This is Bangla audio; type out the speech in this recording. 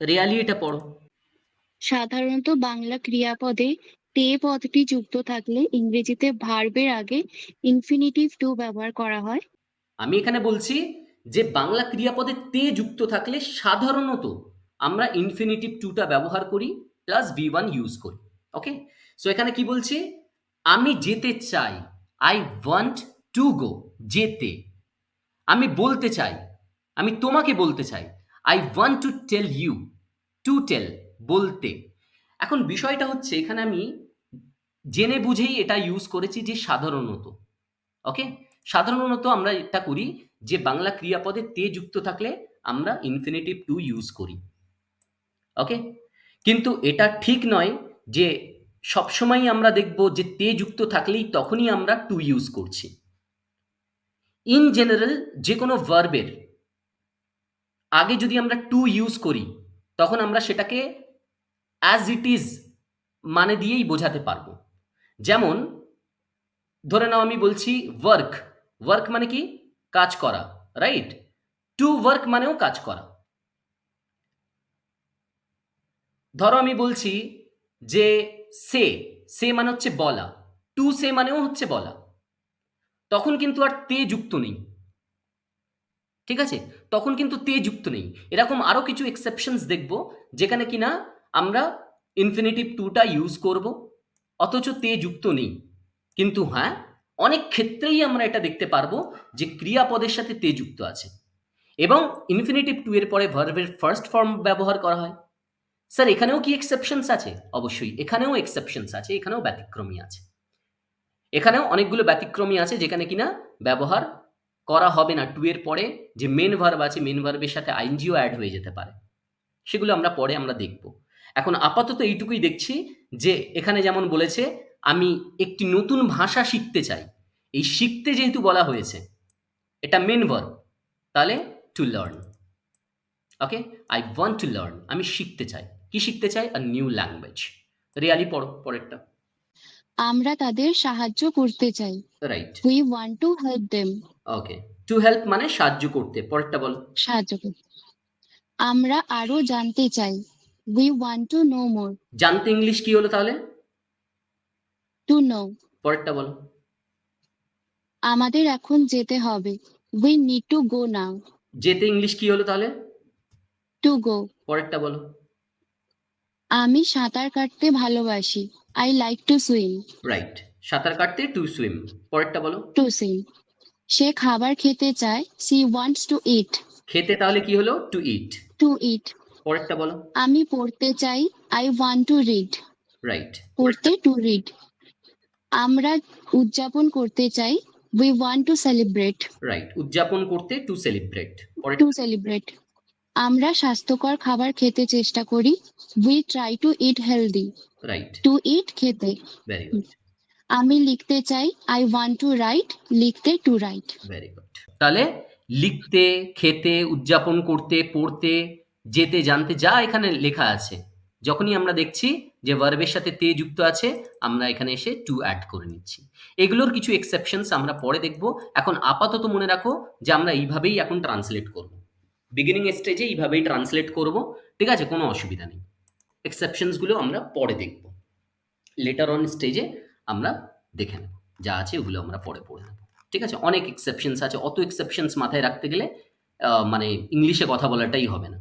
রিয়ালি এটা পড়ো। সাধারণত বাংলা ক্রিয়াপদে তে পদটি যুক্ত থাকলে ইংরেজিতে ভার্বের আগে ইনফিনিটিভ টু ব্যবহার করা হয়। আমি এখানে বলছি যে বাংলা ক্রিয়াপদে তে যুক্ত থাকলে সাধারণত আমরা ইনফিনিটিভ টুটা ব্যবহার করি প্লাস ভি ওয়ান ইউজ করি। ওকে, সো এখানে কি বলছি, আমি যেতে চাই, আই ওয়ান্ট টু গো, যেতে। আমি বলতে চাই, আমি তোমাকে বলতে চাই, I want to tell you, to tell, বলতে। এখন বিষয়টা হচ্ছে এখানে আমি জেনে বুঝেই এটা ইউজ করেছি যে সাধারণত। ওকে, সাধারণত আমরা এটা করি যে বাংলা ক্রিয়াপদে তে যুক্ত থাকলে আমরা ইনফিনিটিভ টু ইউজ করি। ওকে, কিন্তু এটা ঠিক নয় যে সবসময় আমরা দেখব যে তে যুক্ত থাকলেই তখনই আমরা টু ইউজ করছি। ইন জেনারেল যে কোনো ভার্বের আগে যদি আমরা টু ইউজ করি তখন আমরা সেটাকে অ্যাজ ইট ইজ মানে দিয়েই বোঝাতে পারবো। যেমন ধরে নাও আমি বলছি ওয়ার্ক, ওয়ার্ক মানে কি, কাজ করা, রাইট? টু ওয়ার্ক মানেও কাজ করা। ধরো আমি বলছি যে সে, সে মানে হচ্ছে বলা, টু সে মানেও হচ্ছে বলা, তখন কিন্তু আর তে যুক্ত নেই। ঠিক আছে, তখন কিন্তু তে যুক্ত নেই। এরকম আরো কিছু এক্সেপশনস দেখব যেখানে কিনা আমরা ইনফিনিটিভ টুটা ইউজ করব অথচ তে যুক্ত নেই। কিন্তু হ্যাঁ, অনেক ক্ষেত্রেই আমরা এটা দেখতে পারবো যে ক্রিয়াপদের সাথে তে যুক্ত আছে এবং ইনফিনিটিভ টু এর পরে ভার্বের ফার্স্ট ফর্ম ব্যবহার করা হয়। স্যার এখানেও কি এক্সেপশনস আছে? অবশ্যই এখানেও এক্সেপশনস আছে, এখানেও ব্যতিক্রমী আছে। এখানেও অনেকগুলো ব্যতিক্রমী আছে যেখানে কিনা ব্যবহার করা হবে না টু এর পরে যে মেন ভার্ব আছে, মেন ভার্বের সাথে আইএনজিও অ্যাড হয়ে যেতে পারে। সেগুলো আমরা পরে আমরা দেখব। এখন আপাতত এইটুকুই দেখছি যে এখানে যেমন বলেছে আমি একটি নতুন ভাষা শিখতে চাই, এই শিখতে যেহেতু বলা হয়েছে এটা মেন ভার্ব, তাহলে to learn. Okay, I want to learn, আমি শিখতে চাই। কি শিখতে চাই? A new language. রিয়ালি পড়ো পরেরটা। আমরা তাদের সাহায্য করতে চাই। Right. We want to help them. Okay, to help মানে সাহায্য করতে। পরেরটা বলো। সাহায্য করতে। আমরা আরো জানতে চাই। We want to know more. জানতে ইংলিশ কি হলো তাহলে? To know. পরেরটা বলো। আমাদের এখন যেতে হবে। We need to go now. যেতে ইংলিশ কি হলো তাহলে? To go. পরেরটা বলো। আমি সাঁতার কাটতে ভালোবাসি। I like to swim. Right, সাঁতার কাটতে টু সুইম। পরেরটা বলো। To swim. সে খাবার খেতে চায়। She wants to eat. খেতে তাহলে কি হলো? To eat. To eat. পরেরটা বলো। আমি পড়তে চাই। I want to read. Right. পড়তে টু রিড। আমরা উদযাপন করতে চাই। We want to celebrate. Right, উদযাপন করতে টু সেলিব্রেট। টু পরেরটা। সেলিব্রেট। আমরা স্বাস্থ্যকর খাবার খেতে চেষ্টা করি। We try to eat healthy. Right, to eat খেতে। Very good. আমি লিখতে চাই। I want to write. লিখতে টু রাইট। Very good. তাহলে লিখতে, খেতে, উদযাপন করতে, পড়তে, যেতে, জানতে যা এখানে লেখা আছে, যখনই আমরা দেখছি যে ভার্বের সাথে তে যুক্ত আছে আমরা এখানে এসে টু অ্যাড করে নিচ্ছি। এগুলোর কিছু এক্সেপশনস আমরা পরে দেখব। এখন আপাতত মনে রাখো যে আমরা এইভাবেই এখন ট্রান্সলেট করব, বিগিনিং স্টেজে এইভাবেই ট্রান্সলেট করব। ঠিক আছে, কোনো অসুবিধা নেই। এক্সেপশনসগুলো আমরা পরে দেখব, লেটার অন স্টেজে আমরা দেখে নেব। যা আছে ওগুলো আমরা পরে পড়ে নেব। ঠিক আছে, অনেক এক্সেপশনস আছে, অত এক্সেপশনস মাথায় রাখতে গেলে মানে ইংলিশে কথা বলাটাই হবে না।